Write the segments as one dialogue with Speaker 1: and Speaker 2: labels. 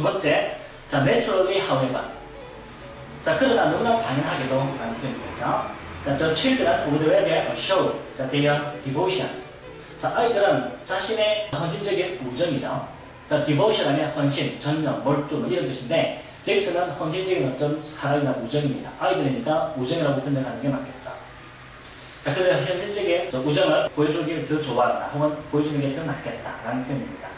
Speaker 1: 두 번째, 자, naturally, however. 자, 그러나 너무나 당연하게도 라는 표현이겠죠. 자, the children would rather show 자, their devotion. 자, 아이들은 자신의 헌신적인 우정이죠. 자, devotion 하면 헌신, 전념, 몰두 뭐 이런 뜻인데 여기서는 헌신적인 어떤 사랑이나 우정입니다. 아이들이니까 우정이라고 번역하는 게 맞겠죠. 자, 그래서 현실적인 우정을 보여주기를 더 좋아한다 혹은 보여주는 게 더 낫겠다라는 표현입니다.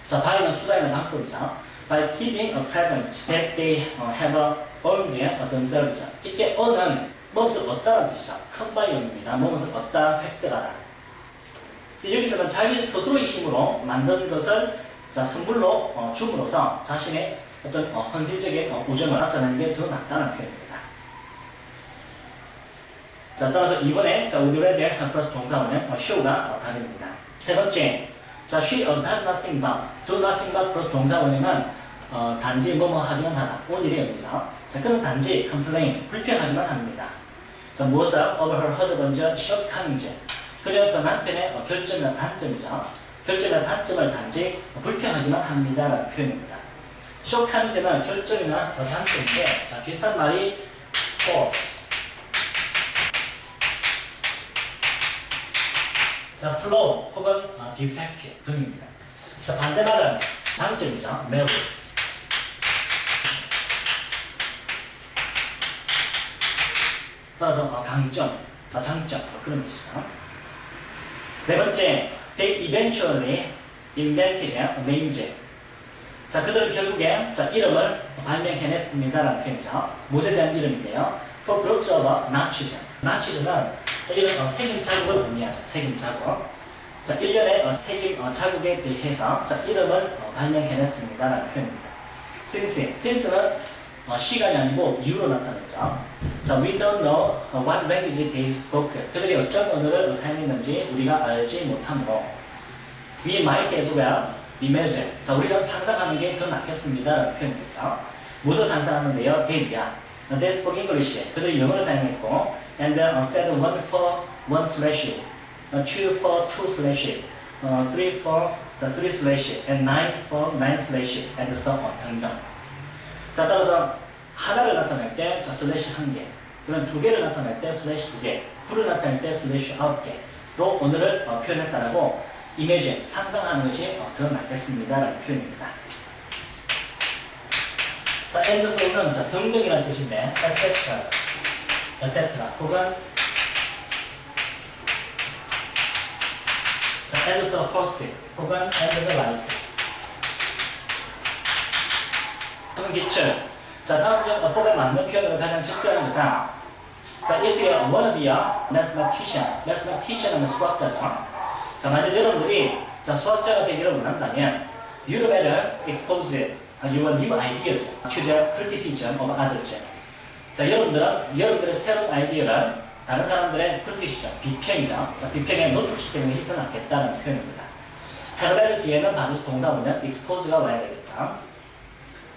Speaker 1: 자, buy는 수단이나 방법이죠. By giving a present that they have earned themselves. 이때 earn은 무엇을 얻다라는 뜻이죠. 컨바이언입니다. 무엇을 얻다, 획득하다. 여기서는 자기 스스로의 힘으로 만든 것을 자, 선물로 줌으로써 자신의 어떤 헌신적인 우정을 나타내는 게 더 낫다는 표현입니다. 자, 따라서 이번에 자, would rather 플러스 동사원은 show가 답입니다. 세 번째, 자, she does nothing but, do nothing but 플러스 동사원이면 단지 뭐뭐 하기만 하다. 오늘의 의미죠. 자, 그는 단지 complain, 불평하기만 합니다. 자, 무엇을? over her husband's shortcomings. 그저 그 남편의 결점이나 단점이죠. 결점이나 단점을 단지 불평하기만 합니다라는 표현입니다. shortcomings는 결점이나 단점인데, 자, 비슷한 말이 fault. 자, flaw 혹은 defect 등입니다. 자, 반대말은 장점이죠. merit. 따라서 강점, 장점 그런 뜻이죠. 네 번째, they eventually invented names. 자, 그들은 결국에 자, 이름을 발명해냈습니다라는 표현이죠. 무엇에 대한 이름인데요. For groups of Nazism. Nazism은 자, 이런 색임 자국을 의미하죠. 색임 자국. 자, 일련의 색임 자국에 대해서 자, 이름을 발명해냈습니다라는 표현입니다. since는 시간이 아니고 이유로 나타났죠. 자, we don't know what language they spoke. 그들이 어떤 언어를 사용했는지 우리가 알지 못하므로 we might as well imagine. 자, 우리가 상상하는 게 더 낫겠습니다라는 표현이죠. 무엇을 상상하는데요? they spoke English. 그들이 영어를 사용했고 and instead one for one slash, two for two slash, three for three slash, and nine for nine slash, and so on 등등. 자, 따라서 하나를 나타낼 때 자, 슬래시 1개, 그다음 2개를 나타낼 때 슬래시 2개, 9를 나타낼 때 슬래시 9개로 언어를 표현했다라고 imagine, 상상하는 것이 더 낫겠습니다라는 표현입니다. 자, and so는 자, 등등이라는 뜻인데 etc. 혹은 자, and so forth 혹은 and the like. 기출. 자, 다음 중 어법에 맞는 표현으로 가장 적절한 것은 자, if you wanna be a mathematician은 수학자죠. 자, 만약 여러분들이 자, 수학자가 되기를 원한다면 you better expose your new ideas to the criticism of others. 자, 여러분들의 새로운 아이디어를 다른 사람들의 criticism, 비평이죠. 자, 비평에 노출시키는 것이 더 낫겠다는 표현입니다. have 뒤에는 반드시 동사보면 expose가 와야 되겠죠.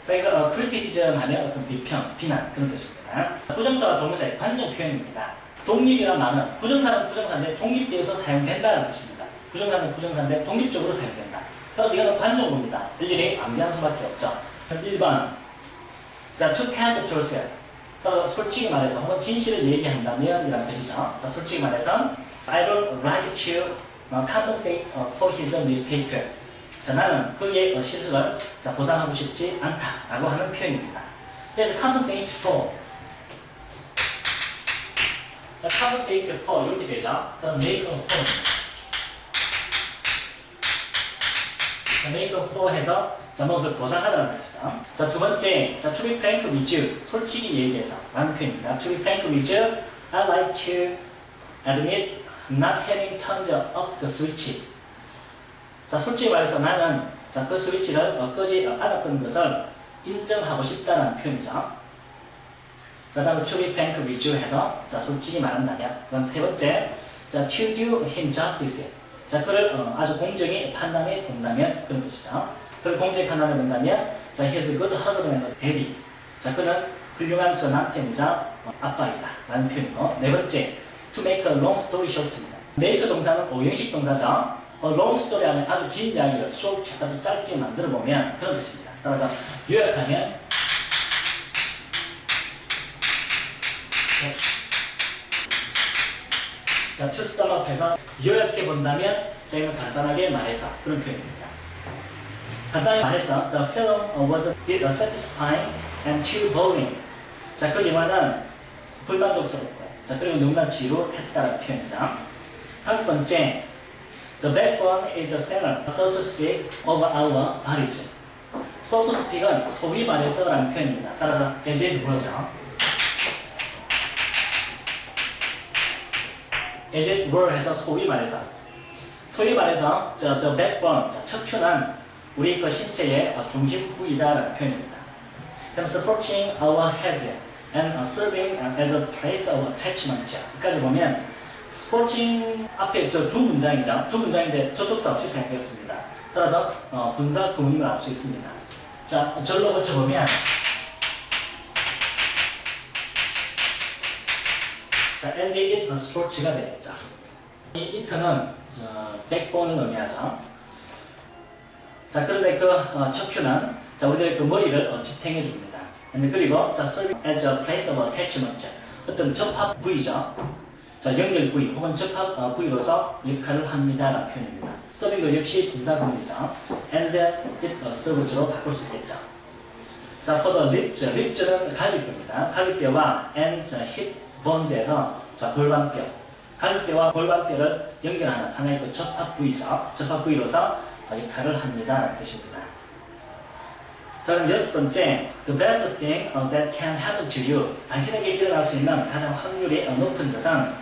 Speaker 1: 자, 여기서 criticism 하면 어떤 비평, 비난 그런 뜻입니다. 부정사와 동사의 관용 표현입니다. 독립이란 말은 부정사는 부정사인데 독립되어서 사용된다는 뜻입니다. 부정사는 부정사인데 독립적으로 사용된다. 따라서 이거는 관용어입니다. 일일이 암기할 수밖에 없죠. 1번, 자, to tell the truth. 따라서 솔직히 말해서 혹은 진실을 얘기한다면 이라는 뜻이죠. 자, 솔직히 말해서 I don't like to compensate for his mistake. 자, 나는 그의 실수를 자, 보상하고 싶지 않다라고 하는 표현입니다. 그래서 compensate for. 자, compensate for 이렇게 되죠. 그럼 make up for. 자, make up for 해서 자, 무엇을 보상하다는 뜻이죠. 자, 두 번째, 자, to be frank with you. 솔직히 얘기해서 라는 표현입니다. To be frank with you, I like to admit not having turned up the switch. 자, 솔직히 말해서 나는 자, 그 스위치를 끄지 않았던 것을 인정하고 싶다는 표현이죠. 자, 다음 to be frank with you 해서 자, 솔직히 말한다면. 그럼 세 번째, 자, to do him justice. 자, 그를 아주 공정히 판단해 본다면 그런 뜻이죠. 그를 공정히 판단해 본다면 자, he is a good husband and daddy. 자, 그는 훌륭한 저 남편이자 아빠이다 라는 표현이고. 네 번째, to make a long story short입니다. make 동사는 오형식 동사죠. long story 하면 아주 긴 이야기를 short, 아주 짧게 만들어 보면 그런 뜻입니다. 따라서 요약하면 자, to sum up 해서 요약해 본다면 저희가 간단하게 말해서 그런 표현입니다. 간단하게 말해서 the film was dissatisfying and too boring. 자, 그 영화는 불만족스럽고 자, 그리고 너무나 지루했다는 표현이죠. 다섯 번째, the backbone is the center, so to speak, of our bodies. so to speak은 소위 말해서 라는 표현입니다. 따라서 as it were죠. as it were 해서 소위 말해서 the backbone, 척추는 우리 그 신체의 중심 부위다라는 표현입니다. 그럼 supporting our heads and serving as a place of attachment. 여기까지 보면 supporting 앞에 저 두 문장이죠. 두 문장인데 접속사 없이 그냥 되었습니다. 따라서 분사 구문임을 알 수 있습니다. 자, 절로 고쳐보면 자, and it supports가 되겠죠. 이 it는 backbone을 의미하죠. 자, 그런데 그 척추는 자, 우리의 그 머리를 지탱해 줍니다. 그리고 자, serving as a place of attachment. 어떤 접합 부위죠. 자, 연결 부위 혹은 접합 부위로서 역할을 합니다라는 표현입니다. serving도 역시 분사 구문이죠. and it serves로 바꿀 수 있겠죠. 자, for the ribs, ribs는 갈비뼈입니다. 갈비뼈와 and hip bones에서 자, 골반뼈, 갈비뼈와 골반뼈를 연결하는 하나의 그 접합 부위죠. 접합 부위로서 역할을 합니다라는 뜻입니다. 자, 그럼 여섯 번째, the best thing that can happen to you. 당신에게 일어날 수 있는 가장 확률이 높은 것은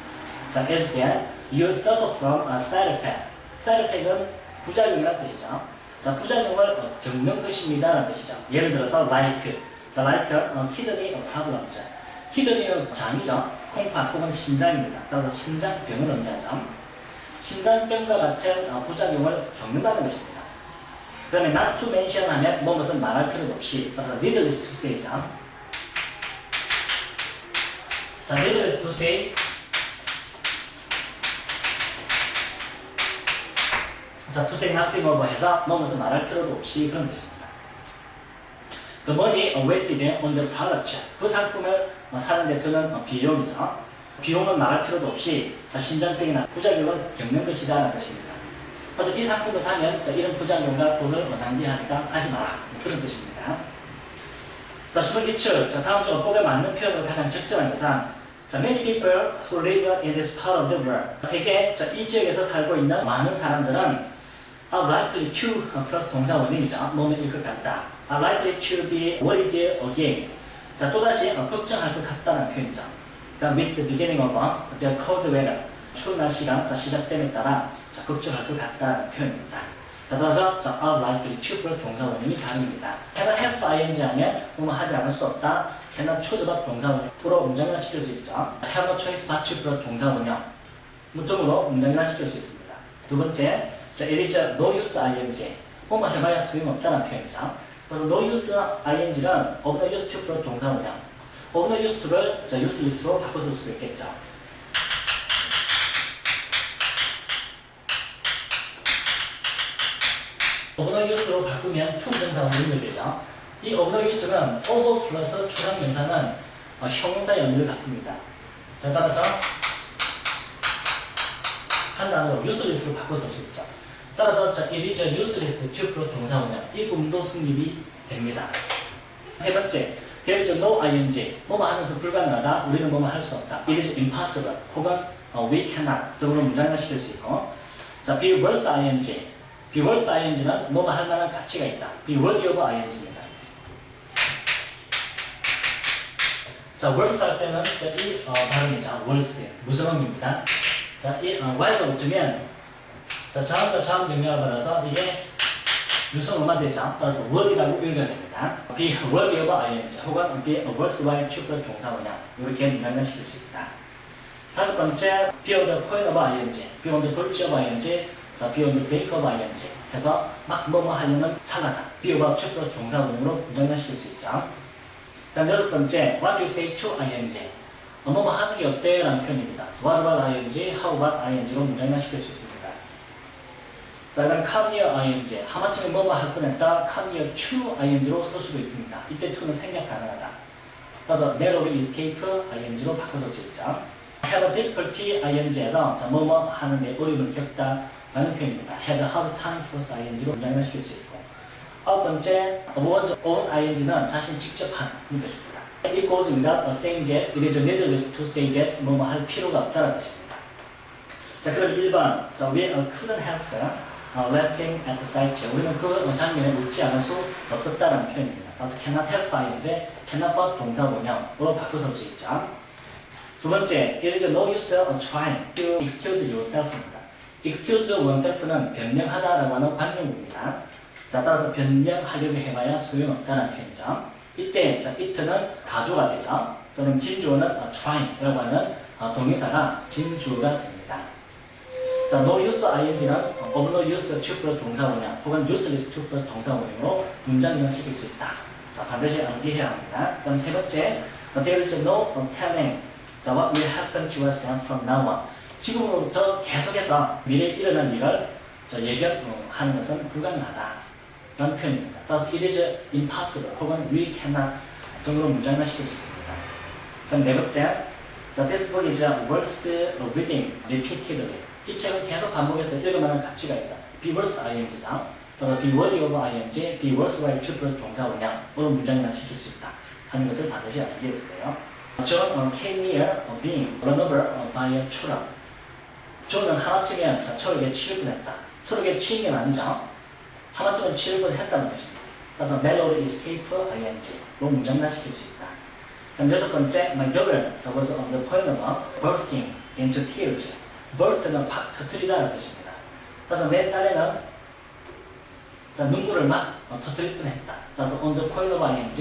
Speaker 1: 자, is that you suffer from a side effect. side effect은 부작용이라는 뜻이죠. 자, 부작용을 겪는 것입니다라는 뜻이죠. 예를 들어서 like, 자, like kidney problems. kidney는 장이죠. 콩팥 혹은 심장입니다. 따라서 심장병을 의미하죠. 심장병과 같은 부작용을 겪는다는 것입니다. 그 다음에 not to mention 하면 무엇은 말할 필요도 없이 따라서 needless to say죠. 자, needless to say 자, to say nothing over 해서 무엇은 말할 필요도 없이 그런 뜻입니다. The money wasted on the product. 그 상품을 사는 데 드는 비용이죠. 비용은 말할 필요도 없이 자, 심장병이나 부작용을 겪는 것이다 라는 뜻입니다. 그래서 이 상품을 사면 자, 이런 부작용과 돈을 낭비하니까 사지 마라. 그런 뜻입니다. 자, 수분기출. 자, 다음 중 어법에 맞는 표현으로 가장 적절한 것은 자, many people who live in this part of the world. 세계 이 지역에서 살고 있는 많은 사람들은 are likely to 플러스 동사 원형이죠. 뭐면 일 것 같다. are likely to be worried again. 자, 또다시 걱정할 것 같다는 표현이죠. 그러니까 with the beginning of the cold weather. 추운 날씨가 자, 시작됨에 따라 자, 걱정할 것 같다는 표현입니다. 자, 따라서 자, are likely to 플러스 동사 원형이 다릅니다. cannot have ing 하면 뭐뭐 하지 않을 수 없다. cannot choose but 동사 원형으로 문장을 시킬 수 있죠. have no choice but to 플러스 동사 원형. 무통으로 문장을 시킬 수 있습니다. 두 번째, 자, it is no use ing. 뭐뭐 해봐야 소용없다는 표현이죠. 그래서 no use ing는 of no use to 플러스 동사 원형. of no use to를 자, useless로 바꿔줄 수도 있겠죠. of no use로 바꾸면 충동사 원형이 되죠. 이 of no use는 over 플러스 초상명사는 형용사 연결 같습니다. 자, 따라서 한 단어로 useless로 바꿔 쓸 수 있죠. 따라서 자, it is useless to 플러스 동사 원형. 이 구문도 성립이 됩니다. 세 번째, there is no ing. 뭐뭐 하는 것은 불가능하다. 우리는 뭐뭐 할 수 없다. It is impossible. 혹은 we cannot 등으로 문장을 시킬 수 있고, 자, be worth ing. be worth ing는 뭐뭐 할 만한 가치가 있다. be worthy of ing입니다. 자, worth 할 때는 자, 이 발음이죠. worth 무성음입니다. 자, 이 y가 붙으면 자, 자음과 자음 경력을 받아서 이게 유성음만 되죠. 따라서 worthy라고 읽어야 됩니다. be worthy of ing 혹은 be worthwhile to 플러스 동사 원형 이렇게 문장을 시킬 수 있다. 다섯 번째, be on the point of ing, be on the verge of ing, 자, be on the brink of ing 해서 막 뭐뭐 하려는 찰나다. be about to 플러스 동사 원형으로 문장을 시킬 수 있죠. 다음 여섯 번째, what do you say to ing? 뭐뭐 하는 게 어때? 라는 표현입니다. what about ing, how about ing로 문장을 시킬 수 있습니다. 자, 그럼 come near ing. 하마터면 뭐뭐 할 뻔했다. come near to ing로 쓸 수도 있습니다. 이때 to는 생략 가능하다. 그래서 narrowly escape ing로 바꿔서 쓰죠. have a difficulty ing에서 자, 뭐뭐 하는데 어려움을 겪다 라는 표현입니다. had a hard time force ing로 문장을 시킬 수 있고. 아홉 번째, one's own ing는 자신이 직접 하는 그런 뜻입니다. It goes without saying that it is needless to say that 뭐뭐 할 필요가 없다는 뜻입니다. 자, 그럼 1번. 자, we couldn't help laughing at the sight. 우리는 그 장면에 웃지 않을 수 없었다는 표현입니다. 그래서 cannot help ing, cannot but 동사 원형으로 바꿔서 쓸 수 있죠. 두 번째, it is no use trying to excuse yourself입니다. excuse oneself는 변명하다라고 하는 관용구입니다. 자, 따라서 변명하려고 해봐야 소용없다는 표현이죠. 이때 자, it는 가주가 되죠. 그럼 진주어는 trying이라고 하는 동의사가 진주어가 됩니다. 자, no use ing는 of no use to 플러스 동사 원형 혹은 useless to 플러스 동사 원형으로 문장 변환시킬 수 있다. 자, 반드시 암기해야 합니다. 그럼 세 번째, there is no telling 자, what will happen to us from now on. 지금으로부터 계속해서 미래에 일어날 일을 예견하는 것은 불가능하다. 라는 표현입니다. 따라서 it is impossible 혹은 we cannot 등으로 문장을 시킬 수 있습니다. 그럼 네 번째, 자, this book is worth reading repeatedly. 이 책은 계속 반복해서 읽을만한 가치가 있다. be worth ing죠. 따라서 be worthy of ing, be worthwhile to 플러스 동사 원형으로 문장을 시킬 수 있다. 하는 것을 반드시 알게 해주세요. John came near being run over by a truck. 존은 하마터면 초록에 치일 뻔했다. 초록에 치인 게 아니죠. 하마터면 치일 뻔했다는 뜻입니다. 그래서 narrowly escape ing로 문장을 시킬 수 있다. 그럼 여섯 번째, my daughter was on the point of bursting into tears. burst는 팍 터뜨리다는 뜻입니다. 그래서 내 딸에는 눈물을 막 터뜨릴 뻔했다. 그래서 on the point of ing,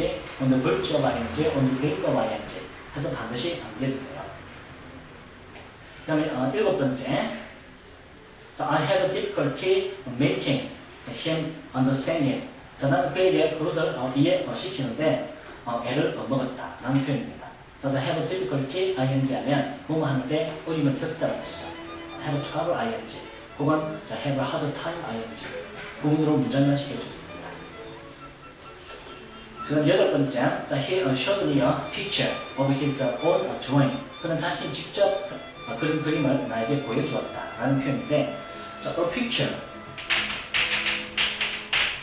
Speaker 1: on the verge of ing, on the brink of ing 해서 반드시 암기해주세요. 그 다음에 일곱 번째, 자, I had difficulty making him understand it. 자, 나는 그에게 그것을 이해시키는데 애를 먹었다 라는 표현입니다. 그래서 have difficulty ing 하면 뭐뭐 하는데 어려움을 겪다라는 뜻이죠. have trouble ing 혹은 자, have a hard time ing 구문으로 문장을 시킬 수 있습니다. 지금 여덟 번째, 자, he showed me a picture of his own drawing. 그는 자신이 직접 그린 그림을 나에게 보여주었다 라는 표현인데, 자, a picture.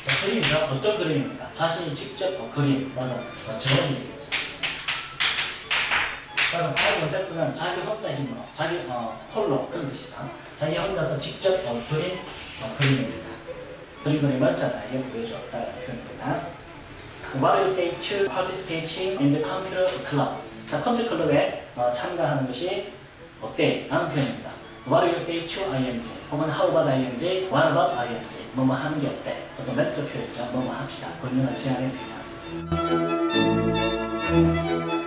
Speaker 1: 자, 그림이죠. 어떤 그림입니까? 자신이 직접 그림, 맞아, 저언이겠죠. 그래서 바이 컨셉트는 자기 혼자 힘으로, 자기 홀로 그런 뜻이죠. 자기 혼자서 직접 그린 그림입니다. 그림을 자, 나에게 보여주었다라는 표현입니다. What do you say to participating in the computer club? 자, 컴퓨터 클럽에 참가하는 것이 어때? 라는 표현입니다. What do you say to ing? 혹은 how about ing? What about ing? 뭐뭐 하는 게 어때? 어떤 외적 표현이죠. 뭐뭐 합시다. 권유나 제안의 표현.